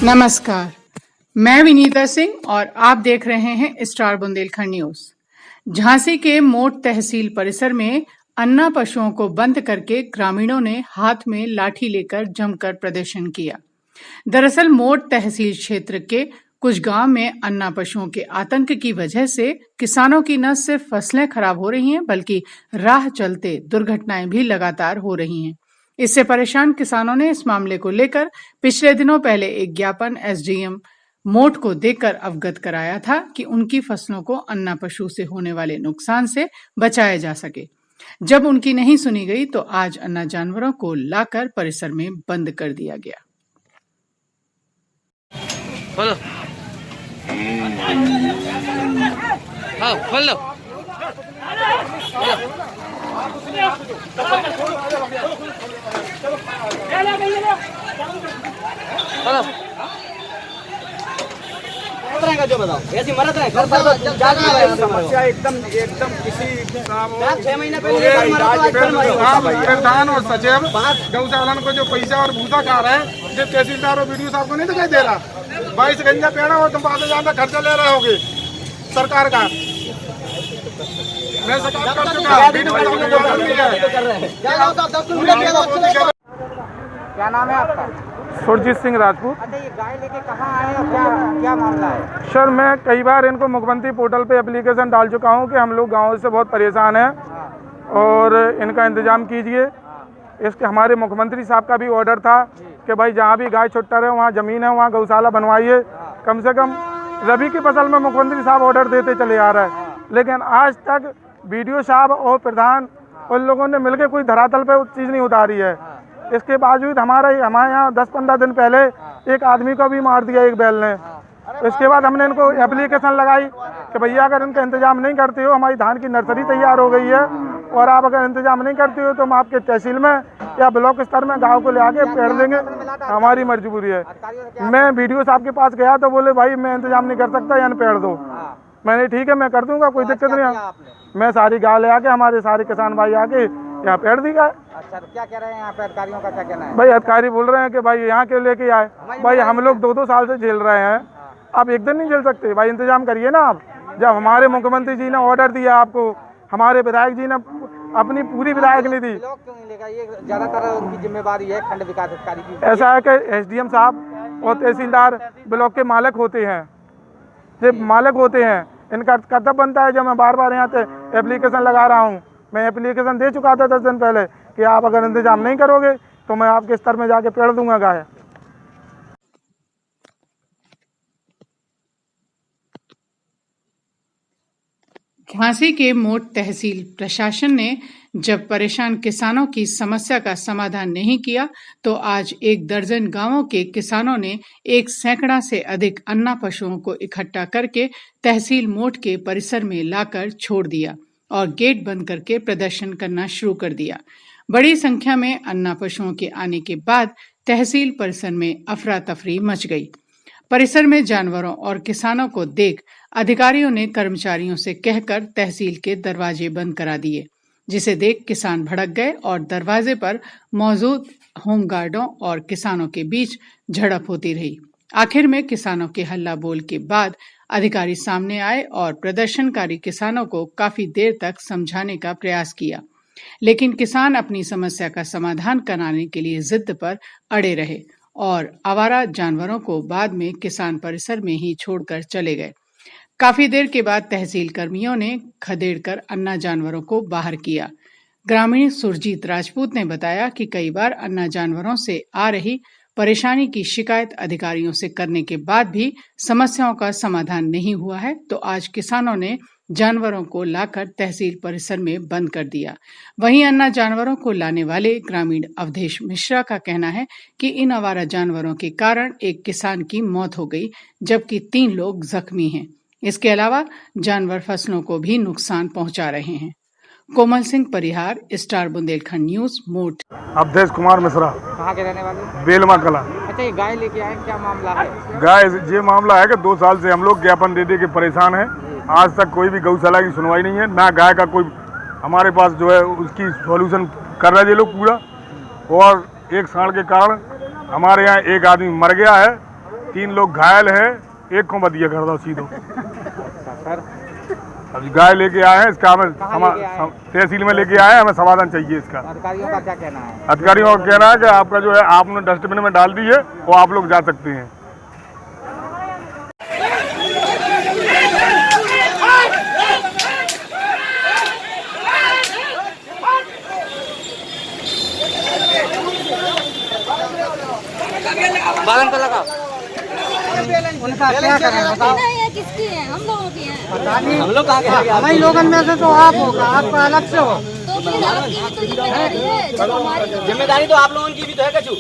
नमस्कार, मैं विनीता सिंह और आप देख रहे हैं स्टार बुंदेलखंड न्यूज। झांसी के मोट तहसील परिसर में अन्ना पशुओं को बंद करके ग्रामीणों ने हाथ में लाठी लेकर जमकर प्रदर्शन किया। दरअसल मोट तहसील क्षेत्र के कुछ गांव में अन्ना पशुओं के आतंक की वजह से किसानों की न सिर्फ फसलें खराब हो रही हैं बल्कि राह चलते दुर्घटनाएं भी लगातार हो रही हैं। इससे परेशान किसानों ने इस मामले को लेकर पिछले दिनों पहले एक ज्ञापन एसडीएम मोट को देकर अवगत कराया था कि उनकी फसलों को अन्ना पशु से होने वाले नुकसान से बचाया जा सके। जब उनकी नहीं सुनी गई तो आज अन्ना जानवरों को लाकर परिसर में बंद कर दिया गया। खोलो। हाँ, खोलो। जो बताओ ऐसी मरद है घर पर समस्या एकदम किसी 6 महीने पहले प्रधान और सचिव गौशालन को जो पैसा और भूसा खा रहे हैं, जो तहसीलदार और वीडियो साहब को नहीं दिखाई दे रहा। 22 गंजा पेड़ा और तुम बात ज्यादा खर्चा ले रहे होगे सरकार का। मैं शिकायत कर चुका। क्या नाम है आपका? सुरजीत सिंह राजपूत। अच्छा, ये गाय लेके कहाँ आए और क्या मामला है? सर, मैं कई बार इनको मुख्यमंत्री पोर्टल पे एप्लीकेशन डाल चुका हूँ कि हम लोग गाँव से बहुत परेशान हैं और इनका इंतजाम कीजिए। इसके हमारे मुख्यमंत्री साहब का भी ऑर्डर था कि भाई जहाँ भी गाय छुट्टा रहे वहाँ ज़मीन है वहाँ गौशाला बनवाइए। कम से कम रबी की फसल में मुख्यमंत्री साहब ऑर्डर देते चले आ रहे हैं, लेकिन आज तक बीडीओ साहब और प्रधान उन लोगों ने मिलकर कोई धरातल पे चीज़ नहीं उतारी है। इसके बावजूद हमारे यहाँ 10-15 दिन पहले एक आदमी को भी मार दिया एक बैल ने। इसके बाद हमने इनको एप्लीकेशन लगाई कि भैया अगर इनका इंतजाम नहीं करते हो, हमारी धान की नर्सरी तैयार हो गई है और आप अगर इंतजाम नहीं करते हो तो हम आपके तहसील में या ब्लॉक स्तर में गाँव को ले आके पेड़ देंगे। हमारी मजबूरी है। मैं बीडीओ साहब के पास गया तो बोले भाई मैं इंतजाम नहीं कर सकता, यानी पेड़ दो। मैंने ठीक है मैं कर दूंगा, कोई दिक्कत नहीं है। मैं सारी गाँव ले आके हमारे सारे किसान भाई आके यहाँ पेड़ दी गए। अच्छा, तो क्या कह रहे हैं यहाँ पे अधिकारियों का क्या कहना है? भाई अधिकारी बोल रहे हैं कि भाई यहाँ के लेके आए। भाई हम लोग 2-2 साल से झेल रहे हैं, आप एक दिन नहीं झेल सकते। भाई इंतजाम करिए ना आप। जब हमारे मुख्यमंत्री जी ने ऑर्डर दिया आपको, हमारे विधायक जी ने अपनी पूरी विधायक नहीं दी। क्यों नहीं लेगा? ये ज्यादातर उनकी जिम्मेवारी है खंड विकास अधिकारी की। ऐसा है कि एसडीएम साहब और तहसीलदार ब्लॉक के मालिक होते हैं, जब मालिक होते हैं इनका कर्तव्य बनता है। जब मैं बार बार यहाँ पे एप्लीकेशन लगा रहा हूँ, मैं एप्लीकेशन दे चुका था 10 दिन पहले कि आप अगर इंतजाम नहीं करोगे तो मैं आपके स्तर में जाके पेड़ दूंगा गाय। झांसी के मोट तहसील प्रशासन ने जब परेशान किसानों की समस्या का समाधान नहीं किया तो आज 1 दर्जन गांवों के किसानों ने 1 सैकड़ा से अधिक अन्ना पशुओं को इकट्ठा करके तहसील मोट के परिसर में लाकर छोड़ दिया और गेट बंद करके प्रदर्शन करना शुरू कर दिया। बड़ी संख्या में अन्ना पशुओं के आने के बाद तहसील परिसर में अफरा तफरी मच गई। परिसर में जानवरों और किसानों को देख अधिकारियों ने कर्मचारियों से कहकर तहसील के दरवाजे बंद करा दिए, जिसे देख किसान भड़क गए और दरवाजे पर मौजूद होमगार्डों और किसानों के बीच झड़प होती रही। आखिर में किसानों के हल्ला बोल के बाद अधिकारी सामने आए और प्रदर्शनकारी किसानों को काफी देर तक समझाने का प्रयास किया, लेकिन किसान अपनी समस्या का समाधान कराने के लिए जिद पर अड़े रहे और आवारा जानवरों को बाद में किसान परिसर में ही छोड़कर चले गए। काफी देर के बाद तहसील कर्मियों ने खदेड़कर अन्ना जानवरों को बाहर किया। ग्रामीण सुरजीत राजपूत ने बताया कि कई बार अन्ना जानवरों से आ रही परेशानी की शिकायत अधिकारियों से करने के बाद भी समस्याओं का समाधान नहीं हुआ है, तो आज किसानों ने जानवरों को लाकर तहसील परिसर में बंद कर दिया। वहीं अन्ना जानवरों को लाने वाले ग्रामीण अवधेश मिश्रा का कहना है कि इन आवारा जानवरों के कारण एक किसान की मौत हो गई, जबकि 3 लोग जख्मी हैं। इसके अलावा जानवर फसलों को भी नुकसान पहुंचा रहे हैं। कोमल सिंह परिहार, स्टार बुंदेलखंड न्यूज, मोट। अवधेश कुमार मिश्रा। कहाँ के रहने वाले? बेलमा कला। अच्छा, ये गाय लेके आए, क्या मामला है? गाय ये मामला है कि 2 साल से हम लोग ज्ञापन दे के परेशान हैं। आज तक कोई भी गौशाला की सुनवाई नहीं है, ना गाय का कोई हमारे पास जो है उसकी सॉल्यूशन कर रहे हैं ये लोग पूरा। और एक सांड के कारण हमारे यहाँ एक आदमी मर गया है 3 लोग घायल हैं, एक को बदिया कर दो सीधो। सर अब गाय लेके आए हैं, इसका हमें तहसील में लेके आए हैं, हमें समाधान चाहिए इसका। अधिकारियों का क्या कहना है? अधिकारियों का कहना है कि आपका जो है आपने डस्टबिन में डाल दी है, वो आप लोग जा सकते हैं। बालन को लगाओ। उनका क्या करें बताओ? ये किसकी है? हम लोगों की है। हम लोग कहाँ के? हमारे लोगन में से तो आप होगा, आपका अलग से हो। तो फिर आपकी भी तो जिम्मेदारी है, जब हमारी जिम्मेदारी तो आप लोगों की भी तो है कछु।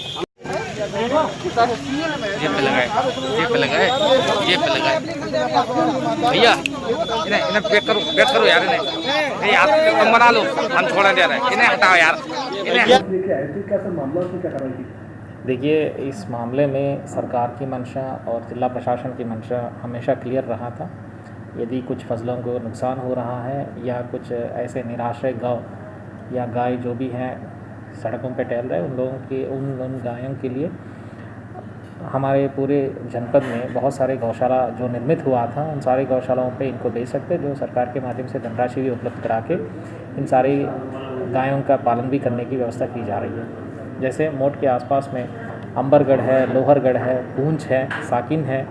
ये पे लगाए, ये पे लगाए, ये पे लगाए। भैया इन्हें पैक करो यार, इन्हें यार तुम बना लो, हम छोड़ा दे रहे हैं, इन्हें हटाओ यार, देखिए, इस मामले में सरकार की मंशा और जिला प्रशासन की मंशा हमेशा क्लियर रहा था। यदि कुछ फसलों को नुकसान हो रहा है या कुछ ऐसे निराश्रय गौ या गाय जो भी हैं सड़कों पर टहल रहे, उन लोगों के उन गायों के लिए हमारे पूरे जनपद में बहुत सारे गौशाला जो निर्मित हुआ था, उन सारे गौशालाओं पे इनको बेच सकते, जो सरकार के माध्यम से धनराशि भी उपलब्ध करा के इन सारी गायों का पालन भी करने की व्यवस्था की जा रही है। जैसे मोट के आसपास में अंबरगढ़ है, लोहरगढ़ है, पूंछ है, साकिन है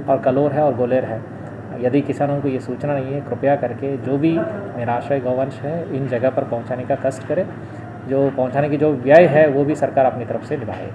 और कलोर है और गोलेर है। यदि किसानों को ये सूचना नहीं है, कृपया करके जो भी निराश्रय गौवंश है इन जगह पर पहुंचाने का कष्ट करें। जो पहुंचाने की जो व्यय है वो भी सरकार अपनी तरफ से निभाए।